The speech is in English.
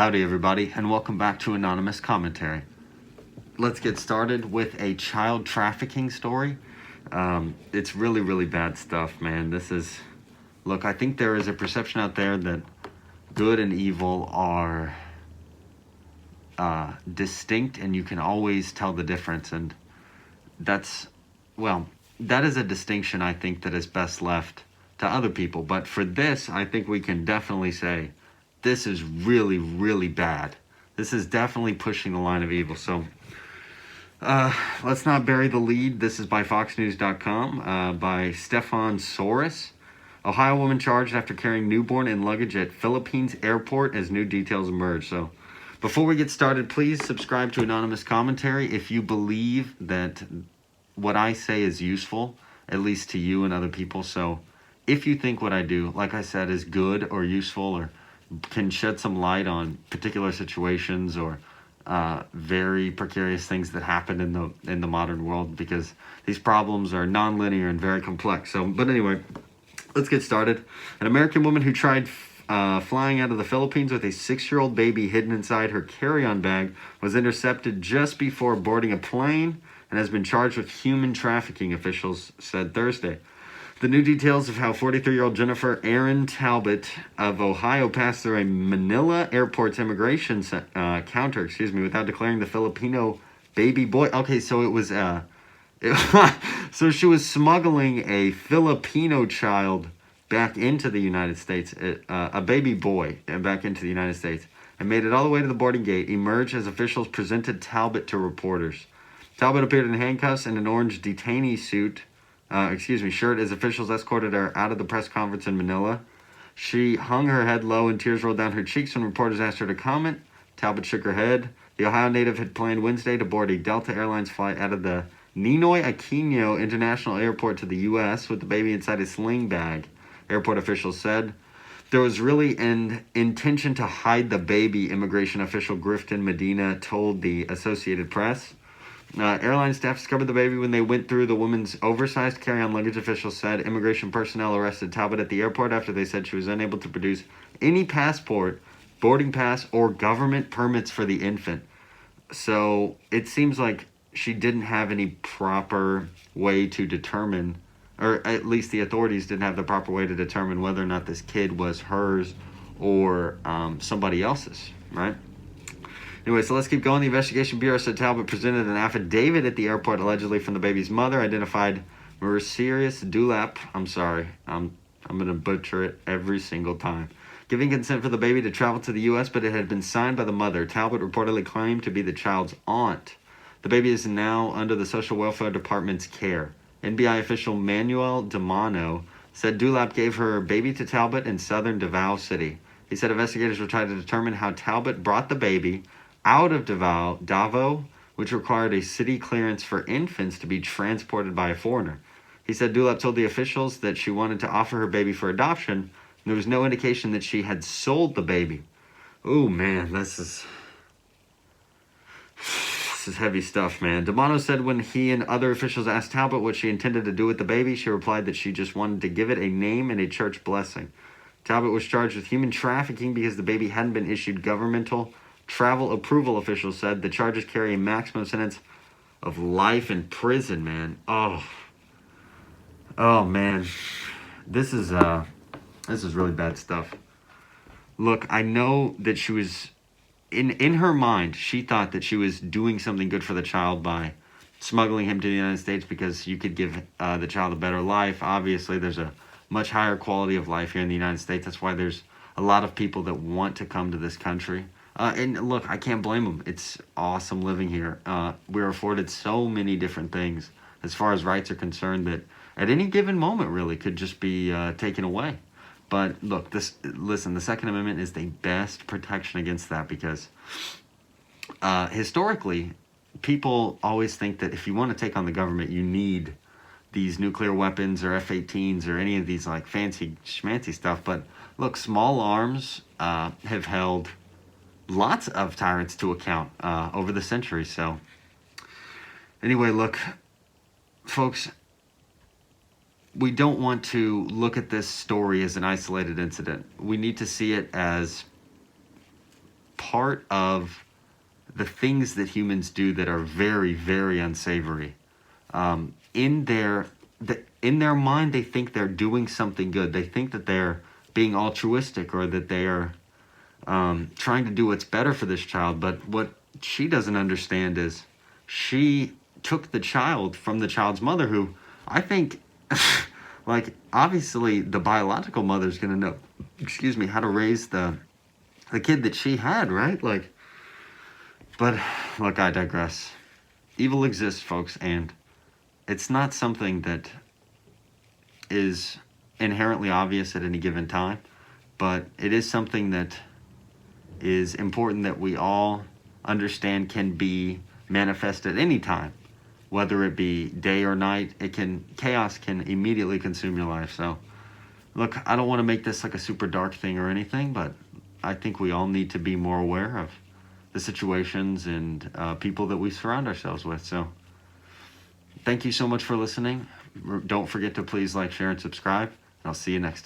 Howdy everybody, and welcome back to Anonymous Commentary. Let's get started with a child trafficking story. It's really bad stuff, man. Look, I think there is a perception out there that good and evil are distinct and you can always tell the difference, and that is a distinction I think that is best left to other people. But for this, I think we can definitely say this is really bad. This is definitely pushing the line of evil. So let's not bury the lead. This is by foxnews.com by Stefan Soros. Ohio woman charged after carrying newborn and luggage at Philippines airport as new details emerge. So before we get started, please subscribe to Anonymous Commentary if you believe that what I say is useful, at least to you and other people. So if you think what I do, like I said, is good or useful or can shed some light on particular situations or very precarious things that happen in the modern world, because these problems are non-linear and very complex. But anyway, let's get started. An American woman who tried flying out of the Philippines with a 6-year-old baby hidden inside her carry-on bag was intercepted just before boarding a plane and has been charged with human trafficking, officials said Thursday. The new details of how 43-year-old Jennifer Erin Talbot of Ohio passed through a Manila airport's immigration counter, without declaring the Filipino baby boy. Okay, so it was so she was smuggling a Filipino child back into the United States, a baby boy, back into the United States, and made it all the way to the boarding gate. Emerged as officials presented Talbot to reporters. Talbot appeared in handcuffs and an orange detainee shirt as officials escorted her out of the press conference in Manila. She hung her head low and tears rolled down her cheeks when reporters asked her to comment. Talbot shook her head. The Ohio native had planned Wednesday to board a Delta Airlines flight out of the Ninoy Aquino International Airport to the U.S. with the baby inside a sling bag, airport officials said. There was really an intention to hide the baby, immigration official Grifton Medina told the Associated Press. Airline staff discovered the baby when they went through the woman's oversized carry-on luggage, officials said. Immigration personnel arrested Talbot at the airport after they said she was unable to produce any passport, boarding pass, or government permits for the infant. So it seems like she didn't have any proper way to determine, or at least the authorities didn't have the proper way to determine whether or not this kid was hers or somebody else's, right? Anyway, so let's keep going. The Investigation Bureau said Talbot presented an affidavit at the airport allegedly from the baby's mother, identified Mercedes Dulap. I'm sorry. I'm going to butcher it every single time. Giving consent for the baby to travel to the U.S., but it had been signed by the mother. Talbot reportedly claimed to be the child's aunt. The baby is now under the Social Welfare Department's care. NBI official Manuel Demano said Dulap gave her baby to Talbot in southern Davao City. He said investigators were trying to determine how Talbot brought the baby out of Davao, which required a city clearance for infants to be transported by a foreigner. He said Dulap told the officials that she wanted to offer her baby for adoption, and there was no indication that she had sold the baby. Oh man, this is heavy stuff, man. Demano said when he and other officials asked Talbot what she intended to do with the baby, she replied that she just wanted to give it a name and a church blessing. Talbot was charged with human trafficking because the baby hadn't been issued governmental travel approval, officials said. The charges carry a maximum sentence of life in prison, man. Oh man. This is really bad stuff. Look, I know that she was in her mind, she thought that she was doing something good for the child by smuggling him to the United States because you could give the child a better life. Obviously, there's a much higher quality of life here in the United States. That's why there's a lot of people that want to come to this country. And look, I can't blame them. It's awesome living here. We're afforded so many different things as far as rights are concerned that at any given moment really could just be taken away. But look, listen, the Second Amendment is the best protection against that, because historically, people always think that if you want to take on the government, you need these nuclear weapons or F-18s or any of these like fancy schmancy stuff. But look, small arms have held lots of tyrants to account over the centuries. So anyway, look, folks, we don't want to look at this story as an isolated incident. We need to see it as part of the things that humans do that are very, very unsavory. In their mind, they think they're doing something good. They think that they're being altruistic, or that they are trying to do what's better for this child. But what she doesn't understand is she took the child from the child's mother, who I think, like, obviously the biological mother's gonna know, how to raise the kid that she had, right? Like, but look, I digress. Evil exists, folks, and it's not something that is inherently obvious at any given time, but it is something that is important that we all understand can be manifest at any time, whether it be day or night. Chaos can immediately consume your life. So look, I don't want to make this like a super dark thing or anything, but I think we all need to be more aware of the situations and people that we surround ourselves with. So thank you so much for listening. Don't forget to please like, share, and subscribe. And I'll see you next time.